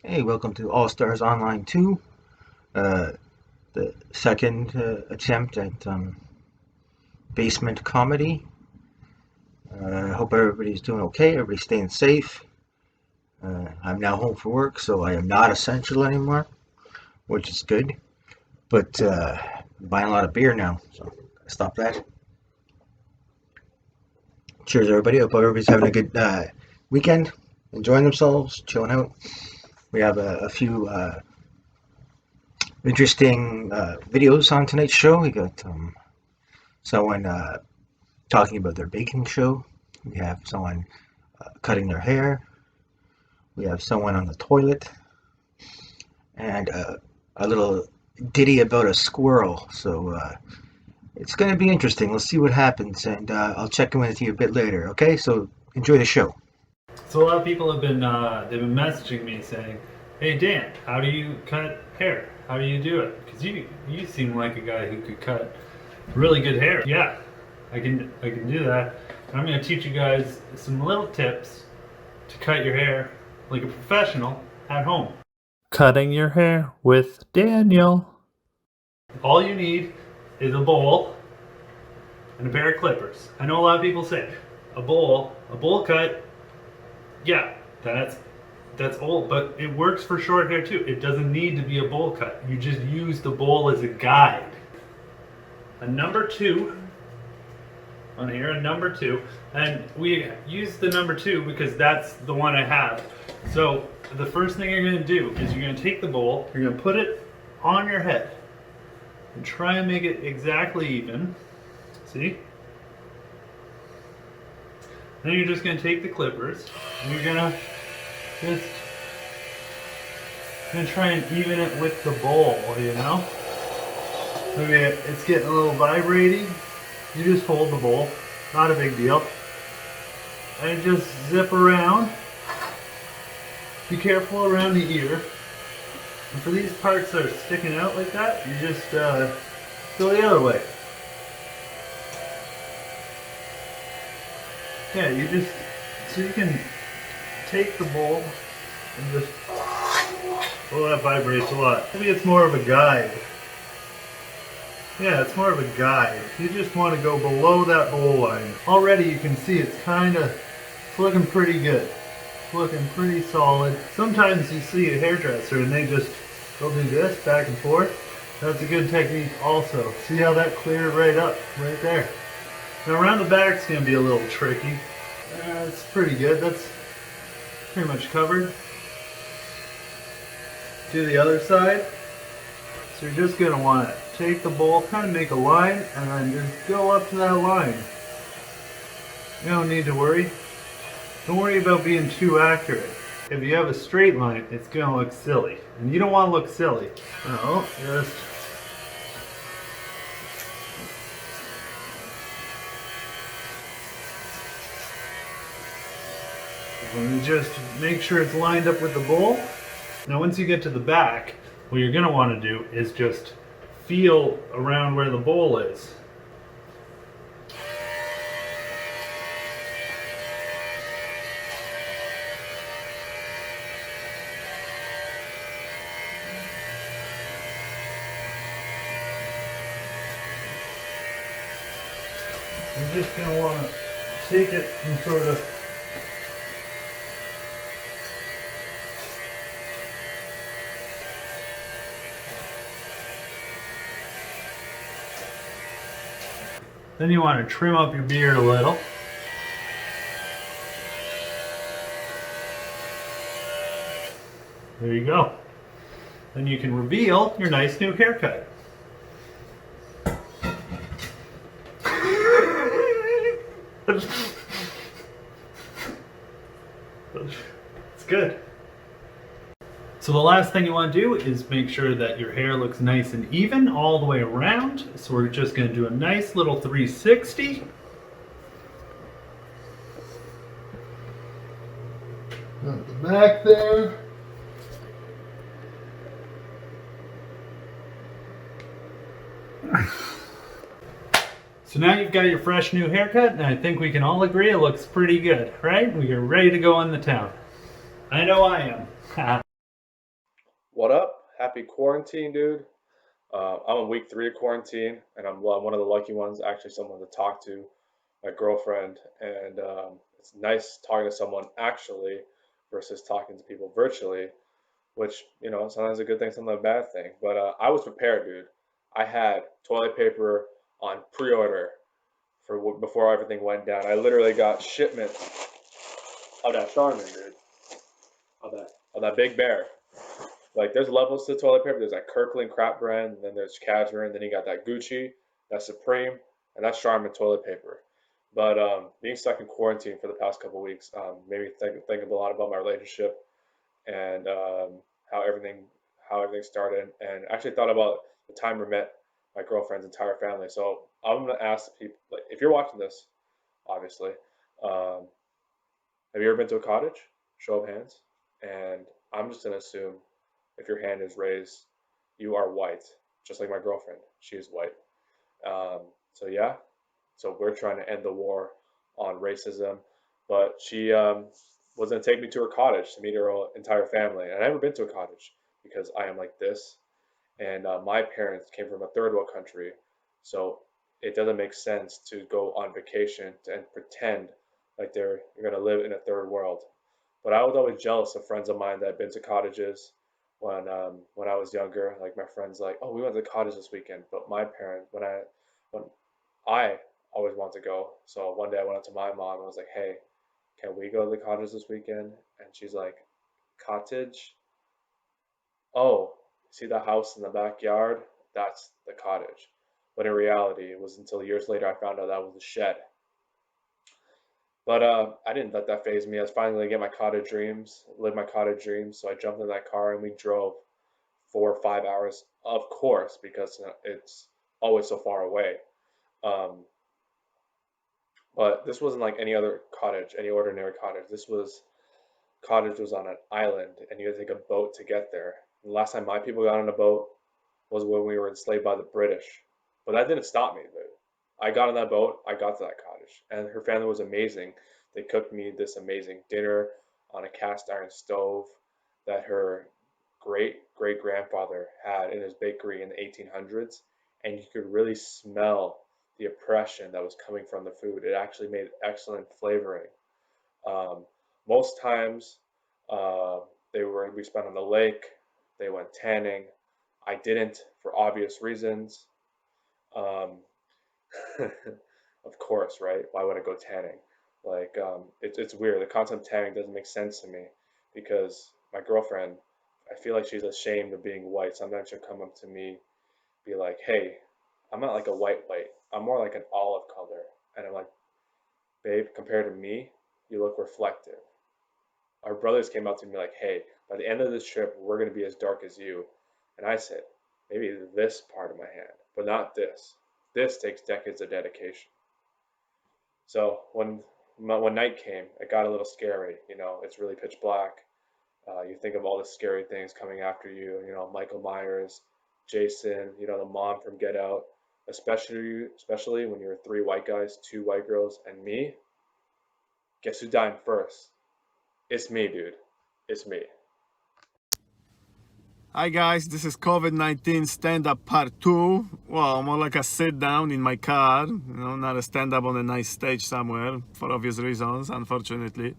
Hey, welcome to All Stars Online 2, uh, the second attempt at basement comedy. I hope everybody's doing okay, everybody's staying safe. I'm now home from work, so I am not essential anymore, which is good. But I'm buying a lot of beer now, so gotta stop that. Cheers, everybody. Hope everybody's having a good weekend, enjoying themselves, chilling out. We have a few interesting videos on tonight's show. We got someone talking about their baking show. We have someone cutting their hair. We have someone on the toilet. And a little ditty about a squirrel. So it's going to be interesting. Let's see what happens. And I'll check in with you a bit later. Okay? So enjoy the show. So a lot of people have been they've been messaging me saying, "Hey Dan, how do you cut hair? How do you do it? Because you seem like a guy who could cut really good hair." Yeah, I can do that. And I'm going to teach you guys some little tips to cut your hair like a professional at home. Cutting your hair with Daniel. All you need is a bowl and a pair of clippers. I know a lot of people say a bowl cut. Yeah, that's old, but it works for short hair too. It doesn't need to be a bowl cut. You just use the bowl as a guide. A number two on here, a number two, and we use the number two because that's the one I have. So the first thing you're going to do is you're going to take the bowl, you're going to put it on your head, and try and make it exactly even. See? Then you're just going to take the clippers and you're going to try and even it with the bowl, you know? Maybe it's getting a little vibrating. You just hold the bowl, not a big deal. And just zip around. Be careful around the ear. And for these parts that are sticking out like that, you just go the other way. Yeah, so you can take the bowl and just, oh, that vibrates a lot. Maybe it's more of a guide. Yeah, it's more of a guide. You just want to go below that bowl line. Already you can see it's looking pretty good. It's looking pretty solid. Sometimes you see a hairdresser and they'll do this back and forth. That's a good technique also. See how that cleared right up, right there. Now around the back it's going to be a little tricky. It's pretty good. That's pretty much covered. Do the other side. So you're just going to want to take the bowl, kind of make a line, and then just go up to that line. You don't need to worry. Don't worry about being too accurate. If you have a straight line, it's going to look silly. And you don't want to look silly. No, just make sure it's lined up with the bowl. Now once you get to the back, what you're going to want to do is just feel around where the bowl is. You're just going to want to take it and sort of then you want to trim up your beard a little. There you go. Then you can reveal your nice new haircut. It's good. So the last thing you want to do is make sure that your hair looks nice and even all the way around. So we're just going to do a nice little 360. At the back there. So now you've got your fresh new haircut, and I think we can all agree it looks pretty good, right? We are ready to go on the town. I know I am. What up? Happy quarantine, dude. I'm on week 3 of quarantine, and I'm one of the lucky ones, actually, someone to talk to, my girlfriend. And it's nice talking to someone actually versus talking to people virtually, which, sometimes a good thing, sometimes a bad thing. But I was prepared, dude. I had toilet paper on pre order for before everything went down. I literally got shipments of that Charmin, dude, of that Big Bear. Like there's levels to toilet paper. There's that Kirkland crap brand, and then there's Cashmere, and then you got that Gucci, that Supreme, and that's Charmin toilet paper. But being stuck in quarantine for the past couple weeks made me think a lot about my relationship and how everything how everything started, and actually thought about the time we met my girlfriend's entire family. So I'm gonna ask the people, like, if you're watching this, obviously, um, have you ever been to a cottage? Show of hands. And I'm just gonna assume if your hand is raised, you are white, just like my girlfriend. She is white. So yeah, so we're trying to end the war on racism, but she was gonna take me to her cottage to meet her entire family. And I've never been to a cottage because I am like this, and my parents came from a third world country, so it doesn't make sense to go on vacation and pretend like you're gonna live in a third world. But I was always jealous of friends of mine that had been to cottages when I was younger. Like my friends, like, oh, we went to the cottage this weekend. But my parents, when I always wanted to go, so one day I went up to my mom and was like, hey, can we go to the cottage this weekend? And she's like, cottage? Oh, see the house in the backyard? That's the cottage. But in reality, it was until years later I found out that was a shed. But I didn't let that phase me. I was finally gonna get my cottage dreams, live my cottage dreams. So I jumped in that car and we drove 4 or 5 hours, of course, because it's always so far away. Um, but this wasn't like any other cottage, any ordinary cottage. This was cottage was on an island, and you had to take a boat to get there. The last time my people got on a boat was when we were enslaved by the British. But that didn't stop me. But I got on that boat, I got to that cottage, and her family was amazing. They cooked me this amazing dinner on a cast iron stove that her great great grandfather had in his bakery in the 1800s, and you could really smell the oppression that was coming from the food. It actually made excellent flavoring. Um, Most times, uh, we spent on the lake. They went tanning. I didn't for obvious reasons. Um, of course, right? Why would I go tanning? Like, it's weird. The concept of tanning doesn't make sense to me because my girlfriend, I feel like she's ashamed of being white. Sometimes she'll come up to me, be like, "Hey, I'm not like a white. I'm more like an olive color." And I'm like, "Babe, compared to me, you look reflective." Our brothers came up to me like, "Hey, by the end of this trip, we're gonna be as dark as you." And I said, "Maybe this part of my hand, but not this. This takes decades of dedication." So when night came, it got a little scary. It's really pitch black. You think of all the scary things coming after you. Michael Myers, Jason. The mom from Get Out. Especially when you're three white guys, two white girls, and me. Guess who died first? It's me, dude. It's me. Hi guys, this is COVID-19 stand-up part 2. Well, more like a sit-down in my car, not a stand-up on a nice stage somewhere, for obvious reasons, unfortunately.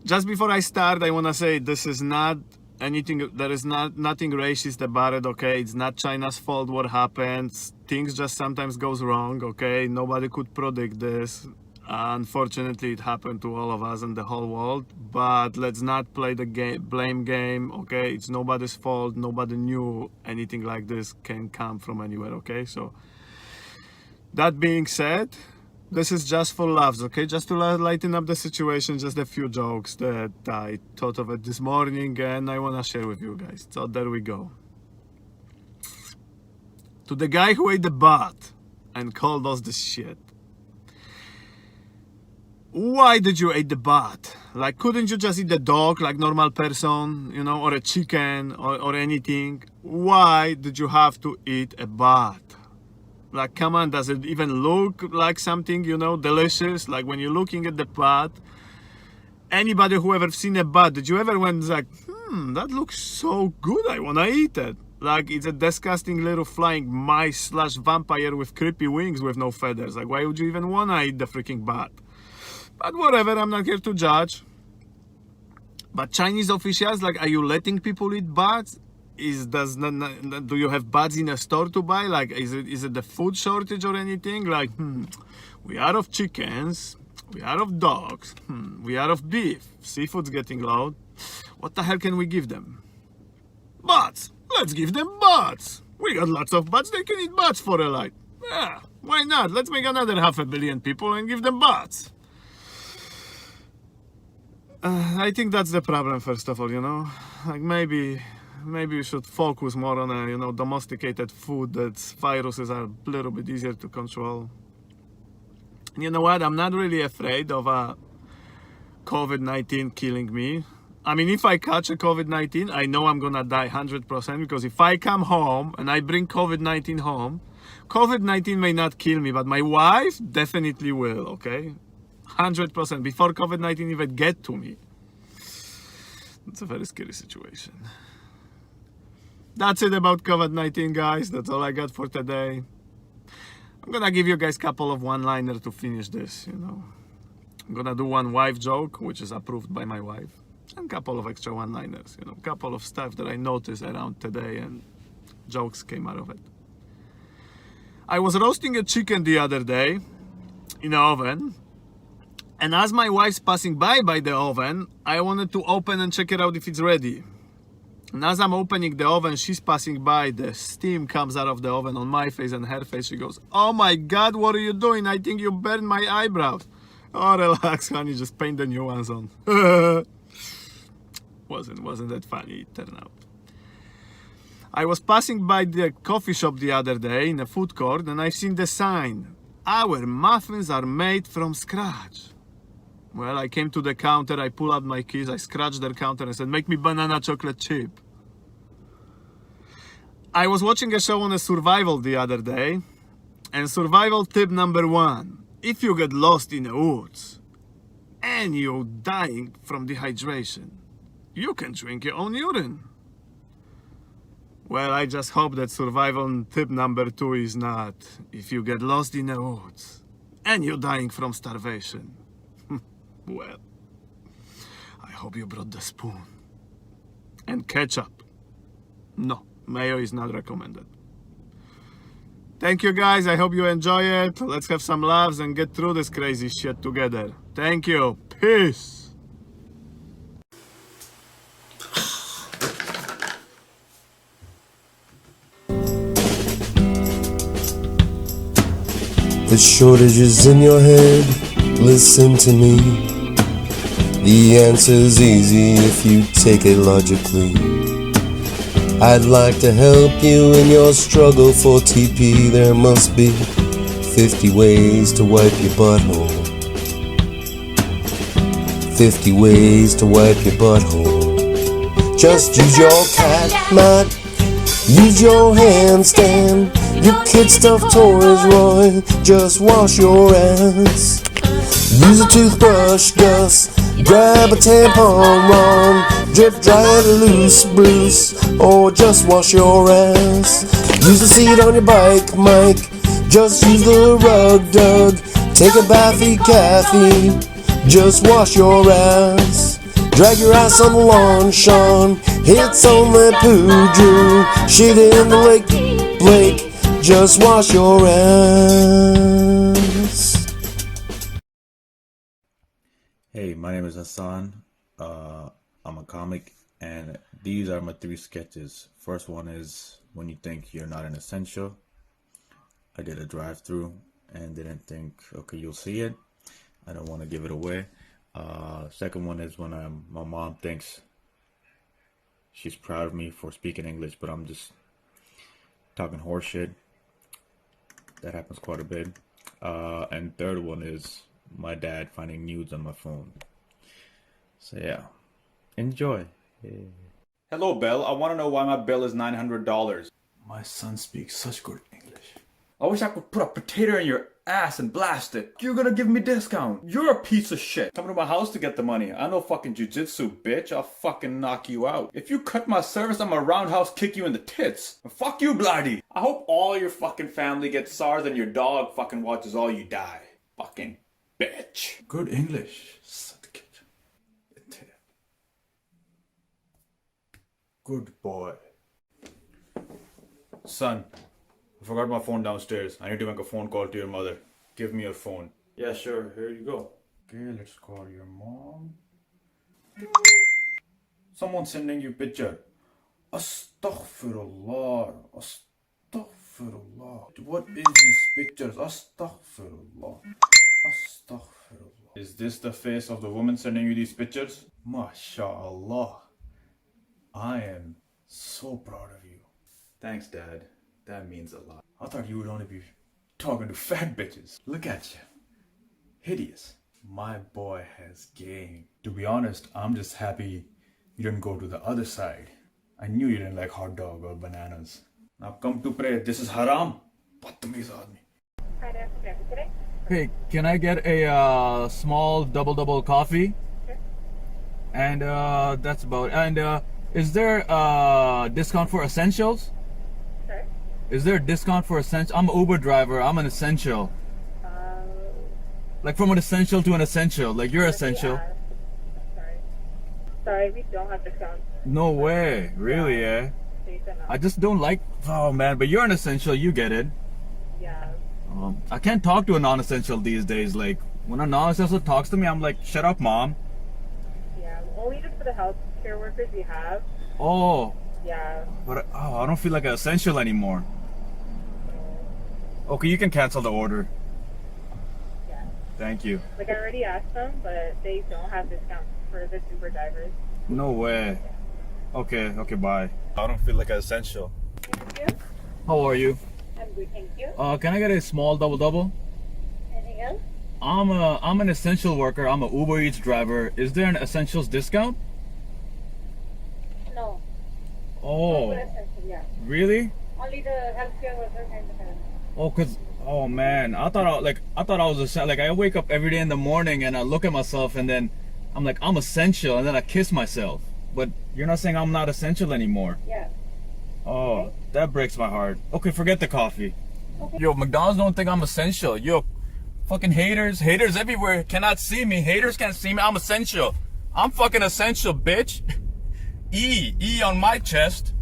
Just before I start, I want to say this is not anything, there is nothing racist about it, okay? It's not China's fault what happens. Things just sometimes goes wrong, okay? Nobody could predict this. Unfortunately, it happened to all of us in the whole world, but let's not play the blame game, okay? It's nobody's fault. Nobody knew anything like this can come from anywhere, okay? So that being said, this is just for laughs, okay? Just to lighten up the situation, just a few jokes that I thought of it this morning and I want to share with you guys. So there we go. To the guy who ate the butt and called us this shit. Why did you eat the bat? Like, couldn't you just eat the dog like normal person, or a chicken or anything? Why did you have to eat a bat? Like, come on, does it even look like something, delicious? Like when you're looking at the bat, anybody who ever seen a bat, did you ever went like, that looks so good, I wanna eat it. Like, it's a disgusting little flying mice/vampire with creepy wings with no feathers. Like, why would you even wanna eat the freaking bat? But whatever, I'm not here to judge. But Chinese officials, like, are you letting people eat bats? Do you have bats in a store to buy? Like, is it the food shortage or anything? Like, we are of chickens, we are of dogs, we are of beef, seafood's getting low. What the hell can we give them? Bats! Let's give them bats! We got lots of bats, they can eat bats for a light. Yeah, why not? Let's make another 500 million people and give them bats. I think that's the problem, first of all, you know? Like, maybe we should focus more on domesticated food, that viruses are a little bit easier to control. And you know what? I'm not really afraid of COVID-19 killing me. I mean, if I catch a COVID-19, I know I'm gonna die 100%, because if I come home and I bring COVID-19 home, COVID-19 may not kill me, but my wife definitely will, okay? 100%, before COVID-19 even get to me. It's a very scary situation. That's it about COVID-19, guys. That's all I got for today. I'm gonna give you guys a couple of one-liners to finish this, you know. I'm gonna do one wife joke, which is approved by my wife. And a couple of extra one-liners, you know, a couple of stuff that I noticed around today and jokes came out of it. I was roasting a chicken the other day in the oven, and as my wife's passing by the oven, I wanted to open and check it out if it's ready. And as I'm opening the oven, she's passing by, the steam comes out of the oven on my face and her face. She goes, "Oh my God, what are you doing? I think you burned my eyebrows." Oh, relax, honey, just paint the new ones on. Wasn't that funny, it turned out. I was passing by the coffee shop the other day in a food court, and I've seen the sign, "Our muffins are made from scratch." Well, I came to the counter, I pulled out my keys, I scratched the counter and said, "Make me banana chocolate chip." I was watching a show on survival the other day, and survival tip number 1, if you get lost in the woods and you're dying from dehydration, you can drink your own urine. Well, I just hope that survival tip number 2 is not, if you get lost in the woods and you're dying from starvation. Well, I hope you brought the spoon. And ketchup. No, mayo is not recommended. Thank you, guys. I hope you enjoy it. Let's have some laughs and get through this crazy shit together. Thank you. Peace. The shortage is in your head, listen to me. The answer's easy if you take it logically. I'd like to help you in your struggle for TP. There must be 50 ways to wipe your butthole. 50 ways to wipe your butthole. Just use your cat mat, use your handstand, your kid stuffed toys, Roy, just wash your ass. Use a toothbrush, Gus, grab a tampon, Ron, drip dry it loose, Bruce, or just wash your ass. Use the seat on your bike, Mike, just use the rug, Doug, take a bath, eat caffeine, just wash your ass. Drag your ass on the lawn, Sean, it's only poo, Drew, shit in the lake, Blake, just wash your ass. Hey, my name is Hassan. I'm a comic, and these are my 3 sketches. First one is when you think you're not an essential. I did a drive-through and didn't think, okay, you'll see it. I don't want to give it away. Second one is when my mom thinks she's proud of me for speaking English, but I'm just talking horse shit. That happens quite a bit. And third one is my dad finding nudes on my phone. So yeah, enjoy. Hello, Bill. I want to know why my bill is $900. My son speaks such good English. I wish I could put a potato in your ass and blast it. You're gonna give me discount. You're a piece of shit. Come to my house to get the money. I know fucking jujitsu, bitch. I'll fucking knock you out. If you cut my service, I'm a roundhouse kick you in the tits. And fuck you, bloody. I hope all your fucking family gets SARS and your dog fucking watches all you die. Fucking bitch. Good English. Good boy. Son, I forgot my phone downstairs. I need to make a phone call to your mother. Give me your phone. Yeah, sure. Here you go. Okay, let's call your mom. Someone's sending you picture. Astaghfirullah. Astaghfirullah. What is these pictures? Astaghfirullah. Astaghfirullah. Is this the face of the woman sending you these pictures? MashaAllah. I am so proud of you. Thanks, Dad. That means a lot. I thought you would only be talking to fat bitches. Look at you. Hideous. My boy has game. To be honest, I'm just happy you didn't go to the other side. I knew you didn't like hot dog or bananas. Now come to pray. This is haram. Badtameez aadmi. Hey, can I get a small double coffee? Sure. And that's about it. And is there a discount for essentials? Sure. Is there a discount for essential? I'm an Uber driver. I'm an essential. Like from an essential to an essential. Like you're essential. Sorry, we don't have discounts. No way. Really, eh? I just don't like. Oh man, but you're an essential. You get it. Yeah. I can't talk to a non-essential these days. Like when a non-essential talks to me, I'm like, shut up, mom. Yeah. Only just for the healthcare workers we have. Oh. Yeah. But I don't feel like an essential anymore. Okay, you can cancel the order. Yeah. Thank you. Like I already asked them, but they don't have discounts for the Uber drivers. No way. Okay, bye. I don't feel like an essential. Thank you. How are you? I'm good, thank you. Can I get a small double? Anything else? I'm an essential worker. I'm an Uber Eats driver. Is there an essentials discount? No. Oh, Yeah. really? Only the healthcare workers and the parents. Oh man, I thought I was like I wake up every day in the morning and I look at myself and then I'm like I'm essential and then I kiss myself. But you're not saying I'm not essential anymore. Yeah. Oh, that breaks my heart. Okay, forget the coffee. Okay. Yo, McDonald's don't think I'm essential. Yo, fucking haters everywhere cannot see me. Haters can't see me. I'm essential. I'm fucking essential, bitch. E on my chest.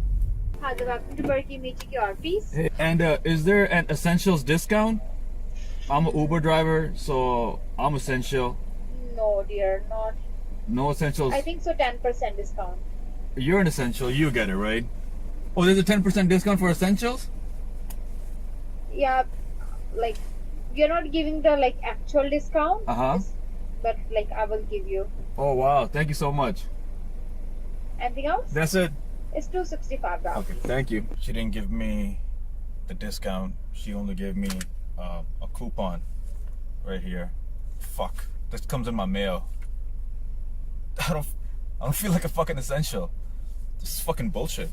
And is there an essentials discount? I'm an Uber driver, so I'm essential. No, dear, not. No essentials. I think so. 10% discount. You're an essential. You get it, right? Oh, there's a 10% discount for essentials? Yeah, like you're not giving the like actual discount. Uh-huh. But like I will give you. Oh wow, thank you so much. Anything else? That's it. It's $265. Okay, thank you. She didn't give me the discount. She only gave me a coupon right here. Fuck. This comes in my mail. I don't feel like a fucking essential. This is fucking bullshit.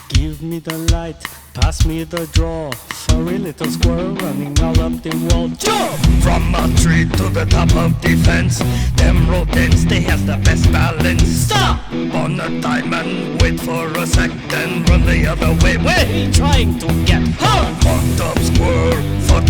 Give me the light, pass me the draw. Sorry, little squirrel running around the wall. Jump! From a tree to the top of the fence, them rodents, they have the best balance. Stop! On a diamond, wait for a sec, then run the other way. Where he trying to get? Huh? Fucked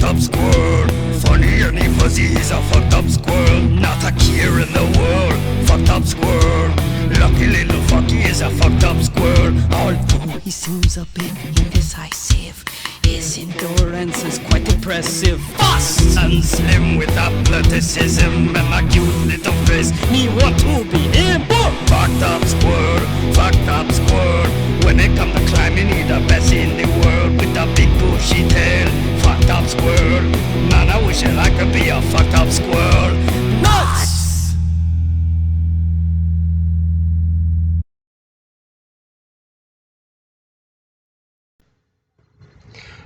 up squirrel. Funny and fuzzy, he's a fucked up squirrel. Not a care in the world. Fucked up squirrel. Lucky little fucky is a fucked up squirrel. Although he seems a bit indecisive, his endurance is quite impressive. Fast And slim with athleticism and a cute little face. me want to be him. Fucked up squirrel, fucked up squirrel. When it come to climbing, he the best in the world with a big bushy tail. Fucked up squirrel. Man, I wish I could be a fucked up squirrel. Nuts!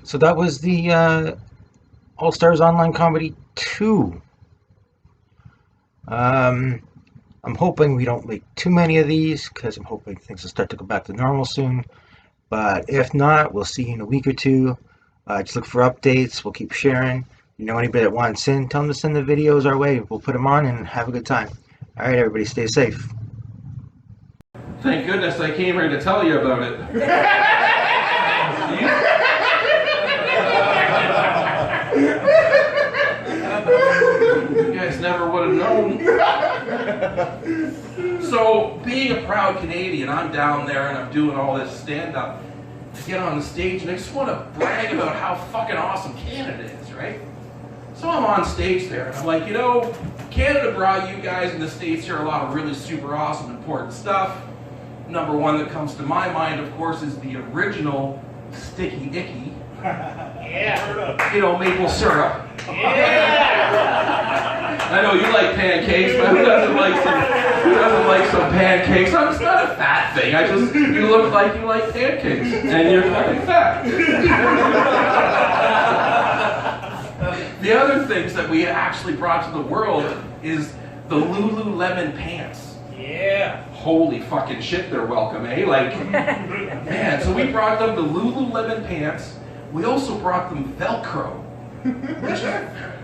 So that was the All Stars Online Comedy 2. I'm hoping we don't make too many of these because I'm hoping things will start to go back to normal soon. But if not, we'll see you in a week or two. Just look for updates. We'll keep sharing. You know anybody that wants in, tell them to send the videos our way. We'll put them on and have a good time. All right, everybody, stay safe. Thank goodness I came here to tell you about it. You guys never would have known. So, being a proud Canadian, I'm down there and I'm doing all this stand-up to get on the stage, and I just want to brag about how fucking awesome Canada is, right? So I'm on stage there, and I'm like, you know, Canada brought you guys in the States here a lot of really super awesome, important stuff. Number one that comes to my mind, of course, is the original Sticky Icky. Yeah. You know, maple syrup. Yeah. I know you like pancakes, but who doesn't like some pancakes? I'm just not a fat thing. You look like you like pancakes, and you're fucking fat. The other things that we actually brought to the world is the Lululemon pants. Yeah. Holy fucking shit, they're welcome, eh? Like, man, so we brought them the Lululemon pants. We also brought them Velcro,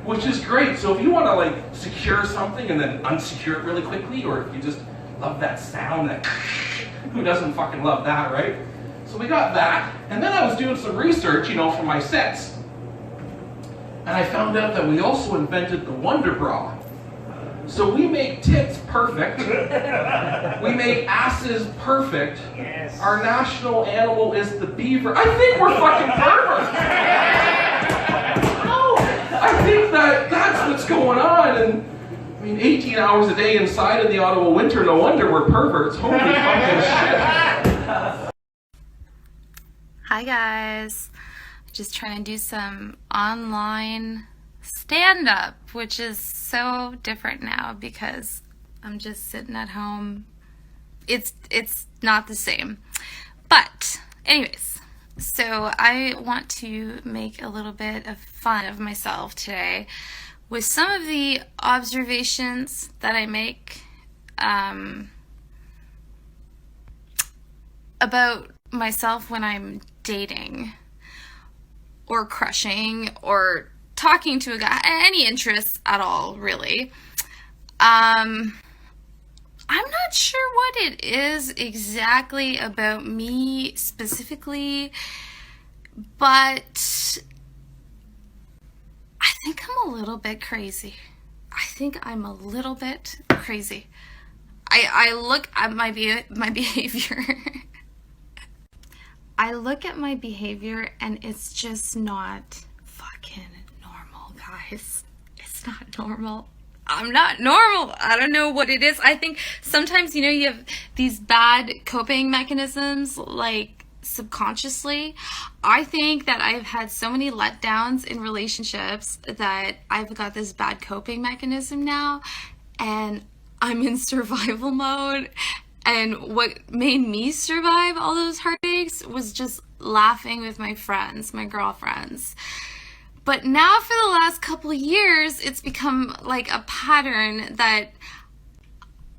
which is great. So if you want to like secure something and then unsecure it really quickly, or if you just love that sound, that who doesn't fucking love that, right? So we got that, and then I was doing some research, you know, for my sets. And I found out that we also invented the Wonder Bra. So we make tits perfect. We make asses perfect. Yes. Our national animal is the beaver. I think we're fucking perverts. No, I think that's what's going on. And I mean, 18 hours a day inside in the Ottawa winter, no wonder we're perverts. Holy fucking shit. Hi guys. Just trying to do some online stand-up, which is so different now because I'm just sitting at home. It's not the same. But anyways, so I want to make a little bit of fun of myself today with some of the observations that I make about myself when I'm dating or crushing or talking to a guy, any interests at all, really. I'm not sure what it is exactly about me specifically, but I think I'm a little bit crazy. I look at my behavior. I look at my behavior and it's just not fucking normal, guys. It's not normal. I'm not normal. I don't know what it is. I think sometimes, you know, you have these bad coping mechanisms, like subconsciously. I think that I've had so many letdowns in relationships that I've got this bad coping mechanism now, and I'm in survival mode. And what made me survive all those heartaches was just laughing with my friends, my girlfriends. But now for the last couple of years, it's become like a pattern that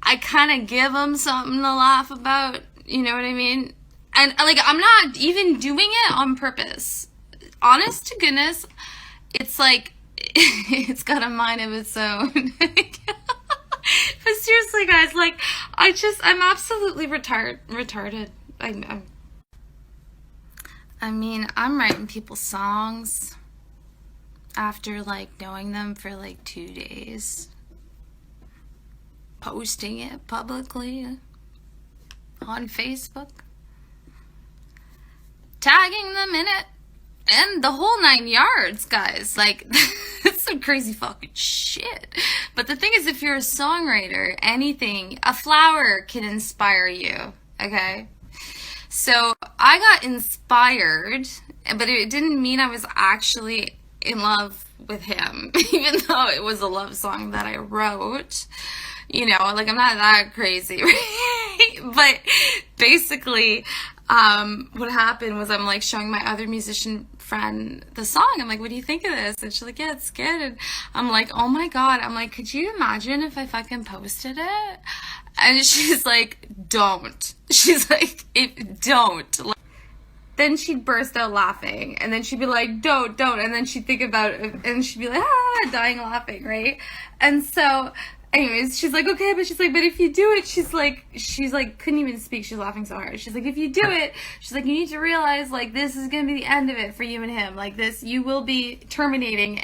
I kind of give them something to laugh about, you know what I mean? And like, I'm not even doing it on purpose. Honest to goodness, it's like, it's got a mind of its own. But seriously, guys, like, I'm absolutely retarded. I mean, I'm writing people songs after, like, knowing them for, like, 2 days. Posting it publicly on Facebook. Tagging them in it. And the whole 9 yards, guys. Like, it's some crazy fucking shit. But the thing is, if you're a songwriter, anything, a flower can inspire you, okay? So I got inspired, but it didn't mean I was actually in love with him, even though it was a love song that I wrote. You know, like, I'm not that crazy, right? But basically, what happened was I'm like showing my other musician friend the song. I'm like, what do you think of this? And she's like, yeah, it's good. And I'm like, oh my God. I'm like, could you imagine if I fucking posted it? And she's like, don't. She's like, don't. Like, then she'd burst out laughing, and then she'd be like, don't. And then she'd think about it, and she'd be like, dying laughing, right? And so, anyways, she's like, okay, but she's like, but if you do it, she's like, couldn't even speak. She's laughing so hard. She's like, if you do it, she's like, you need to realize, like, this is going to be the end of it for you and him. Like, this, you will be terminating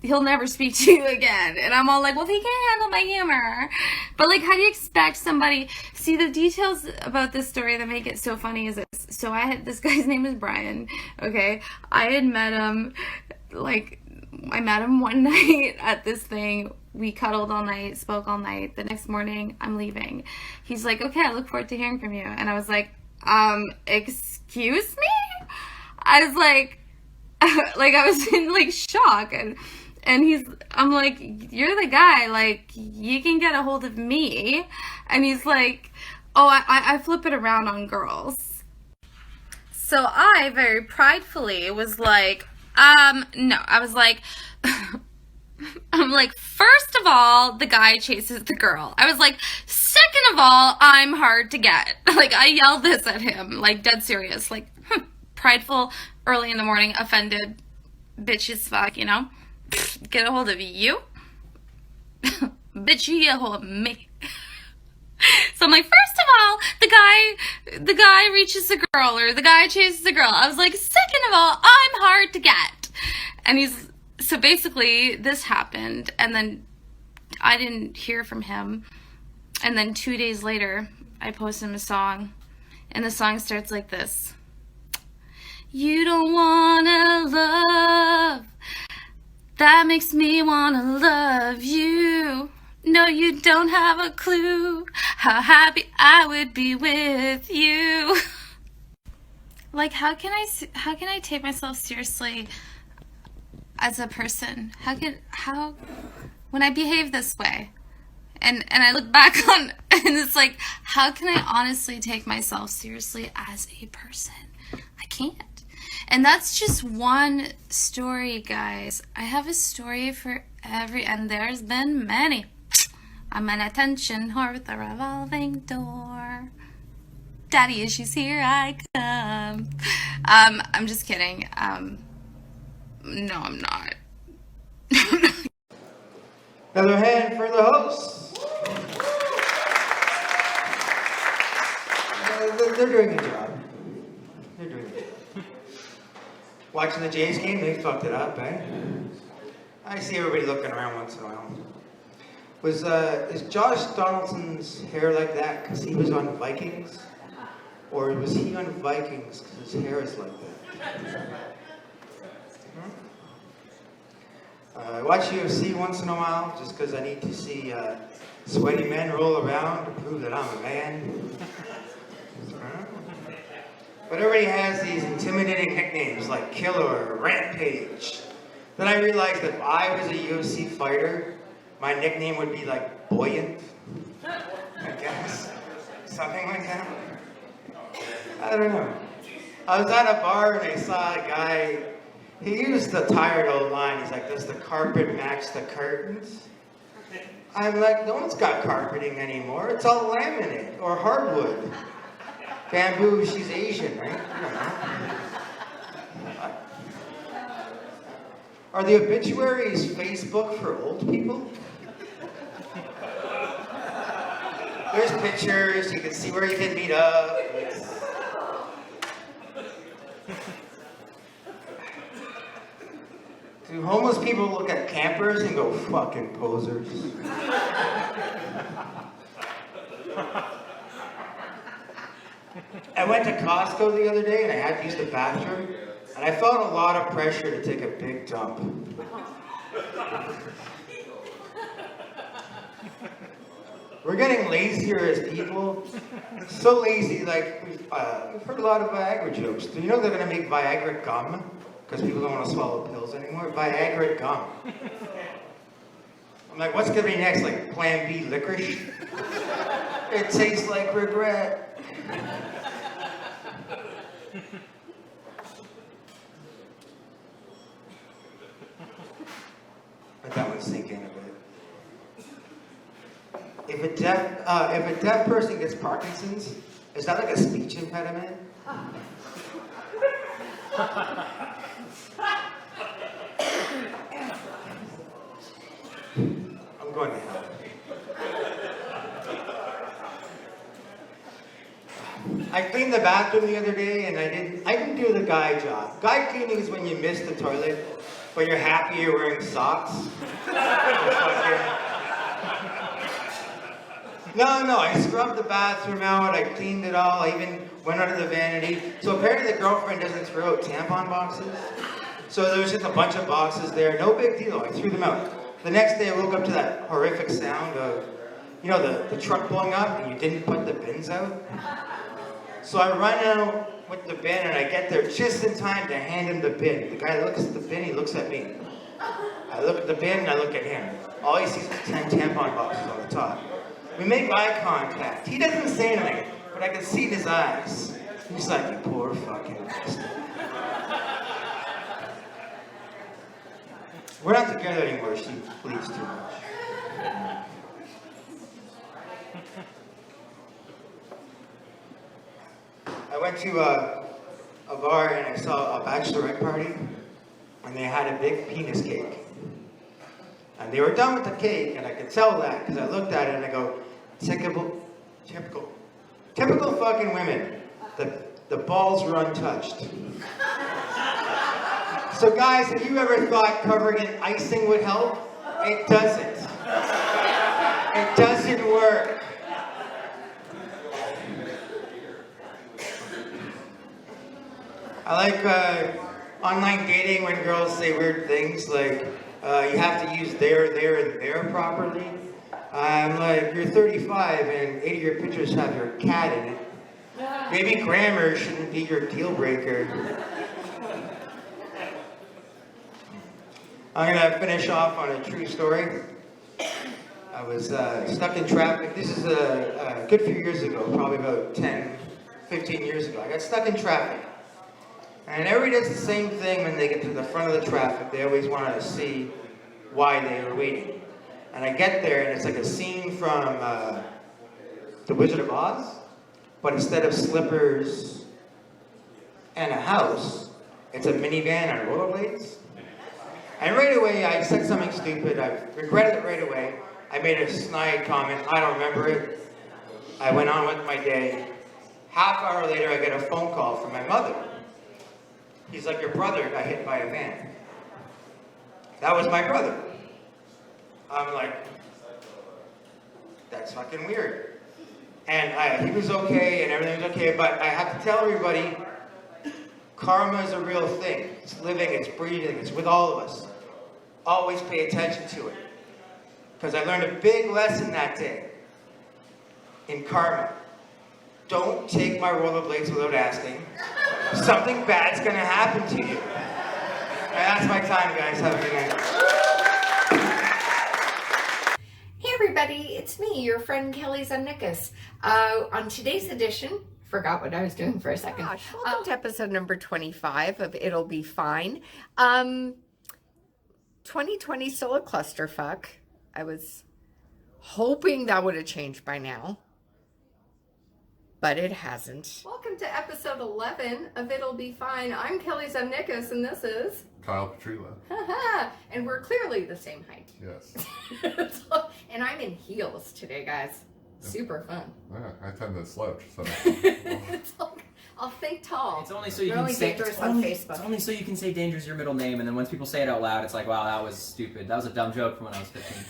he'll never speak to you again. And I'm all like, well, he can't handle my humor. But, like, how do you expect somebody... See, the details about this story that make it so funny is this. So this guy's name is Brian, okay? I had met him, I met him one night at this thing. We cuddled all night, spoke all night. The next morning, I'm leaving. He's like, okay, I look forward to hearing from you. And I was like, excuse me? I was like, I was in, shock. And I'm like, you're the guy, like, you can get a hold of me. And he's like, oh, I flip it around on girls. So I very pridefully was like, no. I was like, I'm like, first of all, the guy chases the girl. I was like, second of all, I'm hard to get. Like, I yelled this at him, like, dead serious, like, prideful, early in the morning, offended, bitch as fuck, you know? Get a hold of you? Bitch, you get a hold of me. So I'm like, first of all, the guy reaches the girl, or the guy chases the girl. I was like, second of all, I'm hard to get. And so basically this happened, and then I didn't hear from him. And then 2 days later, I posted him a song, and the song starts like this. You don't wanna love, that makes me wanna love you. No, you don't have a clue how happy I would be with you. Like, how can I take myself seriously as a person? When I behave this way, and I look back on, and it's like, how can I honestly take myself seriously as a person? I can't. And that's just one story, guys. I have a story for and there's been many. I'm an attention whore with a revolving door. Daddy issues, here I come. I'm just kidding. No, I'm not. Another hand for the hosts. They're doing a good job. They're doing it. Watching the Jays game, they fucked it up, eh? I see everybody looking around once in a while. Is Josh Donaldson's hair like that because he was on Vikings? Or was he on Vikings because his hair is like that? I watch UFC once in a while just because I need to see sweaty men roll around to prove that I'm a man. But everybody has these intimidating nicknames like Killer, Rampage. Then I realized that if I was a UFC fighter, my nickname would be like Buoyant, I guess. Something like that. I don't know. I was at a bar and I saw a guy, he used the tired old line. He's like, does the carpet match the curtains? I'm like, no one's got carpeting anymore. It's all laminate or hardwood. Bamboo, she's Asian, right? I don't know. Are the obituaries Facebook for old people? There's pictures, you can see where you can meet up. Do homeless people look at campers and go, fucking posers? I went to Costco the other day and I had to use the bathroom, and I felt a lot of pressure to take a big dump. We're getting lazier as people. So lazy, like, we've heard a lot of Viagra jokes. Do you know they're going to make Viagra gum? Because people don't want to swallow pills anymore. Viagra gum. I'm like, what's going to be next? Like, Plan B licorice? It tastes like regret. sink in a bit. If a deaf person gets Parkinson's, is that like a speech impediment? I'm going to hell. I cleaned the bathroom the other day and I didn't do the guy job. Guy cleaning is when you miss the toilet, but you're happy you're wearing socks. No, I scrubbed the bathroom out, I cleaned it all, I even went under the vanity. So apparently the girlfriend doesn't throw out tampon boxes. So there was just a bunch of boxes there, no big deal, I threw them out. The next day I woke up to that horrific sound of, you know, the truck blowing up and you didn't put the bins out. So I run out with the bin and I get there just in time to hand him the bin. The guy looks at the bin, he looks at me. I look at the bin and I look at him. All he sees is 10 tampon boxes on the top. We make eye contact. He doesn't say anything, but I can see in his eyes. He's like, you poor fucking bastard. We're not together anymore, she bleeds too much. I went to a bar and I saw a bachelorette party, and they had a big penis cake. And they were done with the cake, and I could tell that because I looked at it and I go, typical fucking women. The balls were untouched. So guys, have you ever thought covering in icing would help? It doesn't. It doesn't work. I like online dating when girls say weird things like, you have to use there, and there properly. I'm like, you're 35 and 8 of your pictures have your cat in it. Maybe grammar shouldn't be your deal breaker. I'm gonna finish off on a true story. I was stuck in traffic. This is a good few years ago, probably about 10, 15 years ago. I got stuck in traffic. And everybody does the same thing when they get to the front of the traffic. They always want to see why they were waiting. And I get there, and it's like a scene from The Wizard of Oz, but instead of slippers and a house, it's a minivan on rollerblades. And right away, I said something stupid. I regretted it right away. I made a snide comment. I don't remember it. I went on with my day. Half hour later, I get a phone call from my mother. He's like, your brother got hit by a van. That was my brother. I'm like, that's fucking weird. And he was okay and everything was okay, but I have to tell everybody, karma is a real thing. It's living, it's breathing, it's with all of us. Always pay attention to it. Because I learned a big lesson that day in karma. Don't take my rollerblades without asking. Something bad's gonna happen to you. And that's my time, guys. Have a good night. Hey everybody, it's me, your friend Kelly Zemnikas. On today's edition, forgot what I was doing for a second. Welcome to episode number 25 of It'll Be Fine. 2020 still a clusterfuck. I was hoping that would have changed by now, but it hasn't. Welcome to episode 11 of It'll Be Fine. I'm Kelly Zemnikas, and this is Kyle Petrila. And we're clearly the same height. Yes. And I'm in heels today, guys. Super fun. Yeah, I tend to slouch, so. I'll think tall. It's only so you We're can only say dangerous it's on only, Facebook. It's only so you can say danger's your middle name, and then once people say it out loud, it's like, wow, that was stupid. That was a dumb joke from when I was 15.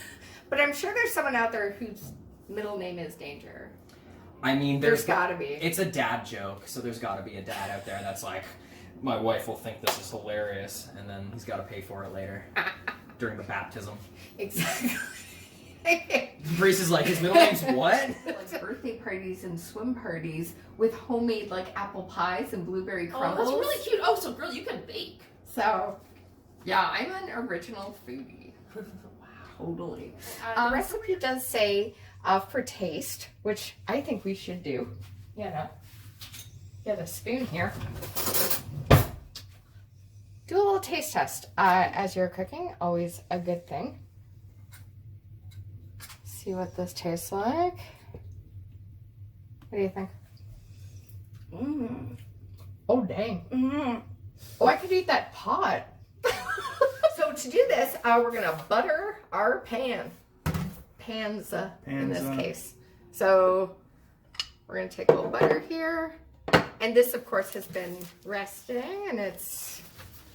But I'm sure there's someone out there whose middle name is Danger. I mean, There's gotta be. It's a dad joke, so there's gotta be a dad out there that's like, my wife will think this is hilarious, and then he's gotta pay for it later during the baptism. Exactly. Grace is like, his middle name's what? Like birthday parties and swim parties with homemade like apple pies and blueberry crumbles. Oh, that's really cute. Oh, so girl, you can bake. So, yeah, I'm an original foodie. Wow. Totally. The recipe does say for taste, which I think we should do. You know, get a spoon here. Do a little taste test as you're cooking. Always a good thing. see what this tastes like. What do you think? Oh, dang. Oh, I could eat that pot. So to do this, we're going to butter our pan. Panza in this case. So we're going to take a little butter here. And this, of course, has been resting, and it's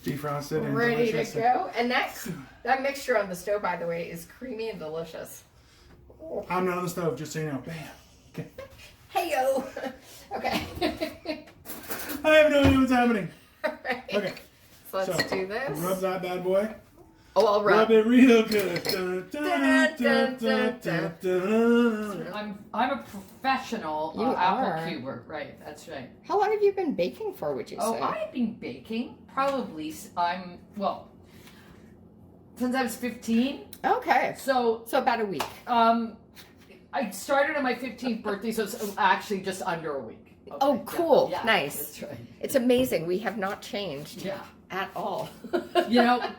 defrosted and ready delicious. to go. And that mixture on the stove, by the way, is creamy and delicious. I'm not on the stove, just so you know. Bam. Okay. Hey-yo. Okay. I have no idea what's happening. Right. Okay. So let's do this. Rub that bad boy. Oh, I'll rub. Rub it real good. Dun, dun, dun, dun, dun, dun. I'm a professional You apple are. cuber. Right, that's right. How long have you been baking for, would you Oh, say? I've been baking probably. Since I was 15. Okay. So about a week. I started on my 15th birthday, so it's actually just under a week. Okay, Oh, cool. yeah, Nice. That's right. It's amazing. We have not changed at all. You know,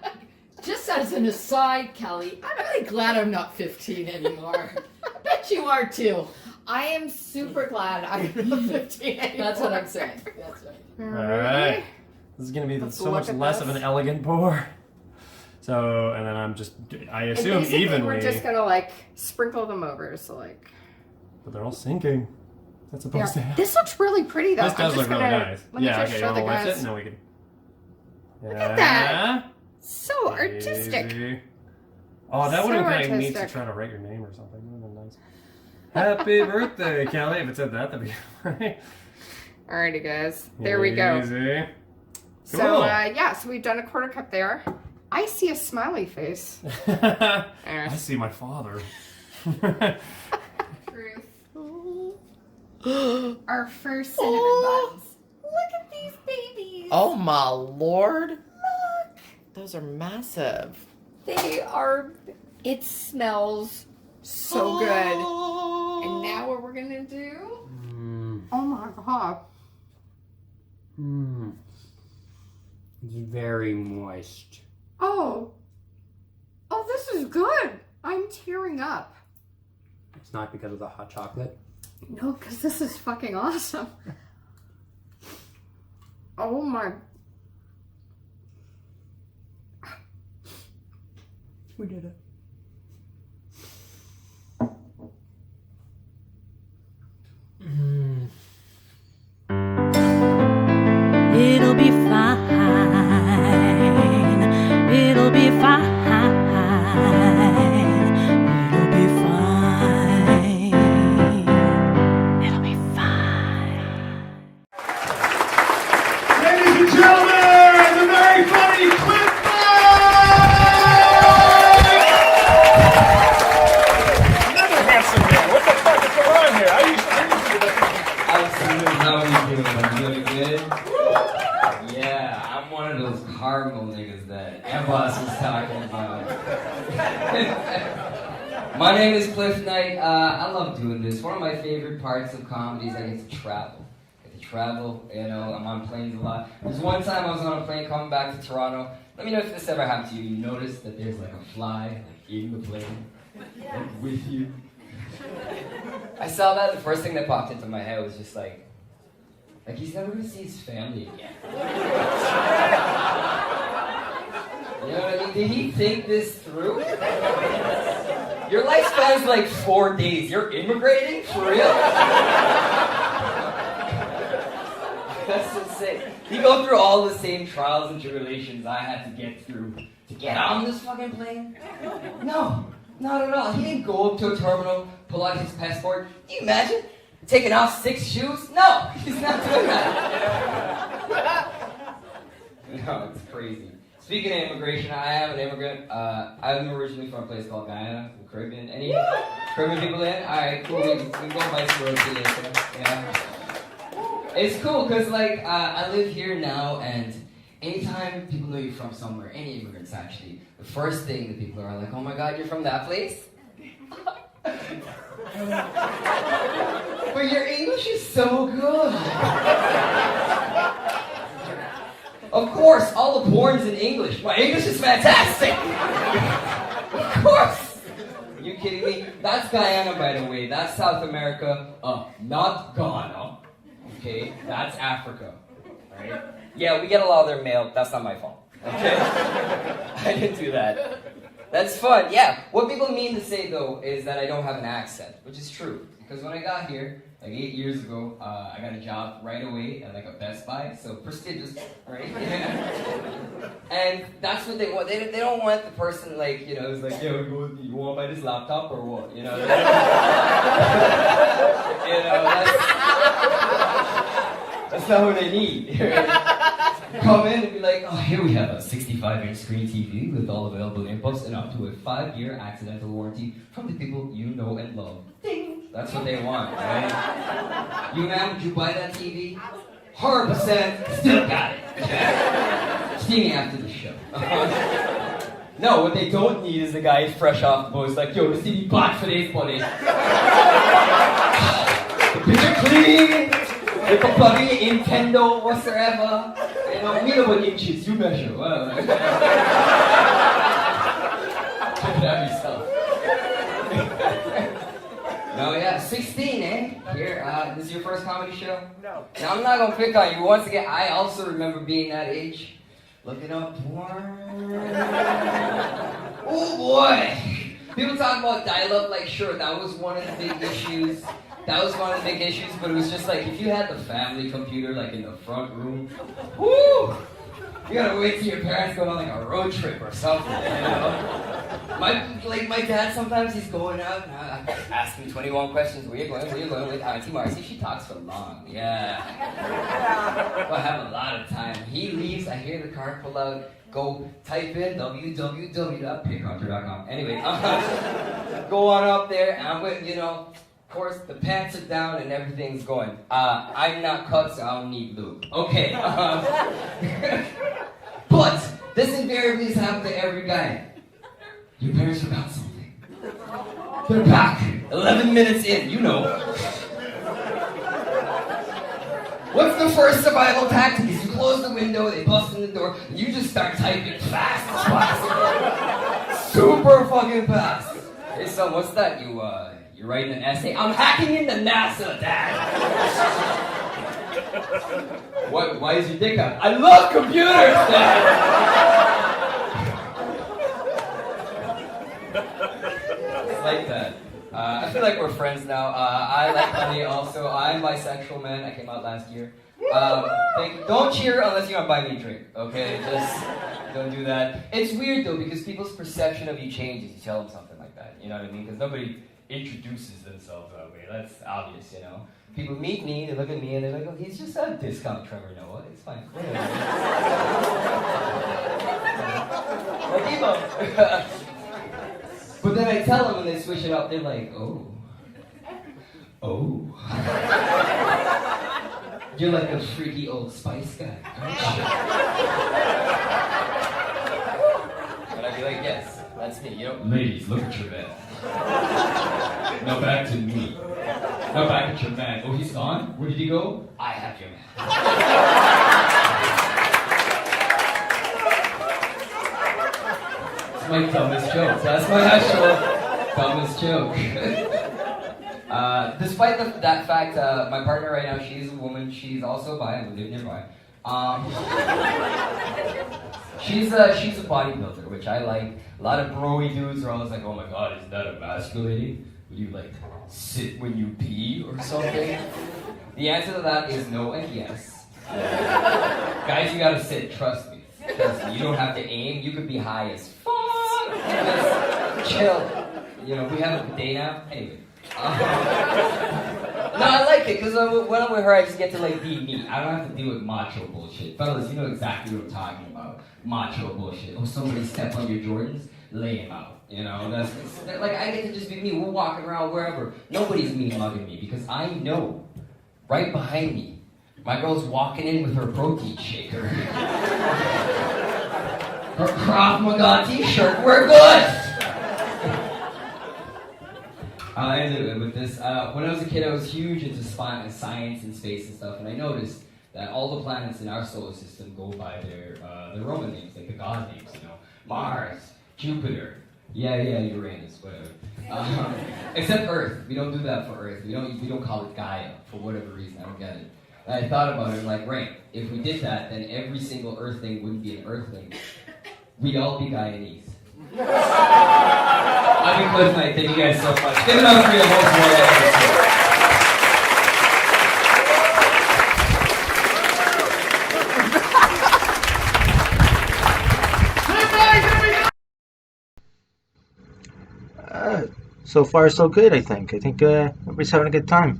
just as an aside, Kelly, I'm really glad I'm not 15 anymore. I bet you are too. I am super glad I'm not 15 anymore. That's what I'm saying. That's right. All right. This is going to be Let's so look much at less this. of an elegant pour. So, and then I And assume basically, evenly. we're just going to like sprinkle them over. So like. But they're all sinking. That's supposed to happen. This looks really pretty though. This does look really nice. Let me Yeah, just okay, show you the want to lift guys. it? And then we can. Look at that. So artistic. Easy. Oh, that would have So been neat to artistic. try to write your name or something. That would have been nice. Happy birthday, Kelly. If it said that, that'd be right. Alrighty, guys. There we go. Easy. So, Cool. yeah, so we've done a quarter cup there. I see a smiley face. I see my father. Our first cinnamon buns. Look at these babies. Oh my lord. Look. Those are massive. They are, it smells so good. And now what we're gonna do? Oh my god. It's very moist. Oh. Oh, this is good. I'm tearing up. It's not because of the hot chocolate. No, because this is fucking awesome. Oh my. We did it. It'll be fine. It'll be fine. It'll be fine. It'll be fine. Ladies and gentlemen, the very funny Cliff Another handsome man. What the fuck is going on here? I used to do that. How are you doing? You doing good? Yeah, I'm one of those caramel niggas that Boss was talking about. My name is Cliff Knight. I love doing this. One of my favorite parts of comedy is I get to travel. You know, I'm on planes a lot. There's one time I was on a plane coming back to Toronto. Let me know if this ever happened to you. You notice that there's like a fly like, in the plane like, with you. I saw that. The first thing that popped into my head was just like he's never gonna see his family again. You know what I mean? Did he think this through? Your lifespan's like 4 days. You're immigrating? For real? That's insane. You go through all the same trials and tribulations I had to get through to get on this fucking plane? No, not at all. He didn't go up to a terminal, pull out his passport. Can you imagine? Taking off 6 shoes? No, he's not doing that. No, it's crazy. Speaking of immigration, I am an immigrant. I'm originally from a place called Guyana, the Caribbean. Any Caribbean people in? Alright, cool. We can go vice versa. Yeah. It's cool because I live here now, and anytime people know you're from somewhere, any immigrants actually, the first thing that people are like, oh my god, you're from that place? But your English is so good. Of course, all the porn's in English. My English is fantastic. Of course. You kidding me? That's Guyana, by the way. That's South America. Not Ghana. Okay? That's Africa. Right? Yeah, we get a lot of their mail. That's not my fault. Okay? I didn't do that. That's fun. Yeah. What people mean to say, though, is that I don't have an accent, which is true. Because when I got here, like 8 years ago, I got a job right away at like a Best Buy, so prestigious, right? And that's what they want. They don't want the person like, you know, who's like, yo, you want to buy this laptop or what? You know, you know, that's not what they need. Come in and be like, oh, here we have a 65-inch screen TV with all available inputs and up to a 5-year accidental warranty from the people you know and love. Ding! That's what they want, right? You, ma'am, would you buy that TV? 100%, still got it. See me after the show. No, what they don't need is the guy who's fresh off the boat. It's like, yo, the CD bought for this, buddy. The picture clean. With a bloody Nintendo whatsoever. You know, we know what inches you measure. Well, have yourself. No, yeah, 16, eh? Here, this is your first comedy show? No. Now, I'm not gonna pick on you. Once again, I also remember being that age. Looking up porn. Oh boy! People talk about dial-up, like, sure, that was one of the big issues. That was one of the big issues, but it was just like, if you had the family computer, like, in the front room, whoo! You gotta wait till your parents go on, like, a road trip or something, you know? My dad, sometimes he's going out, and I ask him 21 questions. Where you going? Where you going with Auntie Marcy? She talks for long, yeah. Well, I have a lot of time. He leaves, I hear the car pull out, go type in www.pickhunter.com. Anyway, go on up there, and I'm with, you know, of course, the pants are down and everything's going. I'm not cut, so I don't need lube. Okay. But this invariably has happened to every guy. Your parents forgot something. They're back. 11 minutes in, you know. What's the first survival tactic? Is you close the window, they bust in the door, and you just start typing fast as possible. Super fucking fast. Hey son, what's that? You're writing an essay? I'm hacking into NASA, Dad. What? Why is your dick out? I love computers, Dad. It's like that. I feel like we're friends now. I like money also. I'm bisexual, man. I came out last year. Don't cheer unless you're gonna buy me a drink, okay? Just don't do that. It's weird though because people's perception of you changes. You tell them something like that. You know what I mean? Because nobody introduces themselves that way. That's obvious, you know. People meet me, they look at me, and they're like, "Oh, he's just a discount Trevor Noah. It's fine." But then I tell them when they switch it up, they're like, "Oh, you're like a freaky old Spice guy, aren't you?" And I'd be like, "Yes, that's me." You know, ladies, look at your man. Now back to me. Now back at your man. Oh, he's gone? Where did he go? I have your man. That's my dumbest joke. That's my actual dumbest joke. Despite that fact, my partner right now, she's a woman. She's also bi. We live nearby. She's a bodybuilder, which I like. A lot of bro-y dudes are always like, "Oh my god, isn't that emasculating? Would you like sit when you pee or something?" The answer to that is no and yes. Guys, you gotta sit, trust me. Trust me. You don't have to aim, you could be high as fuck. Just chill. You know, we have a day now. Anyway. No, I like it, because when I'm with her, I just get to like be me. I don't have to deal with macho bullshit. Fellas, you know exactly what I'm talking about. Macho bullshit. Oh, somebody stepped on your Jordans? Lay him out. You know, that's like I get to just be me. We're walking around wherever. Nobody's mean mugging me because I know right behind me, my girl's walking in with her protein shaker. Her Krav Maga t-shirt. We're good! I'll end it with this. When I was a kid, I was huge into science and space and stuff, and I noticed that all the planets in our solar system go by their Roman names, like the god names, you know. Mars, Jupiter, Yeah, Uranus, whatever. Except Earth. We don't do that for Earth. We don't call it Gaia for whatever reason. I don't get it. And I thought about it, like, right, if we did that, then every single Earthling wouldn't be an Earthling. We'd all be Guyanese. I've been close tonight. Thank you guys so much. Give it up for your whole episode. So far, so good, I think. I think everybody's having a good time.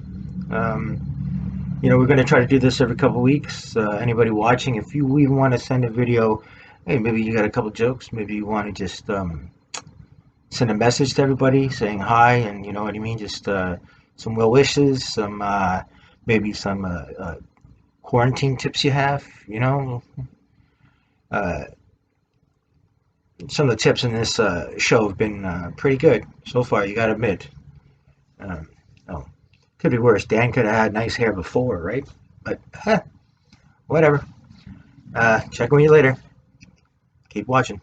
We're going to try to do this every couple weeks. Anybody watching, if you even want to send a video, hey, maybe you got a couple jokes, maybe you want to just send a message to everybody saying hi, and you know what I mean, just some well wishes, some maybe some quarantine tips you have, some of the tips in this show have been pretty good so far, you gotta admit. Could be worse. Dan could have had nice hair before, right? But, whatever. Check on you later. Keep watching.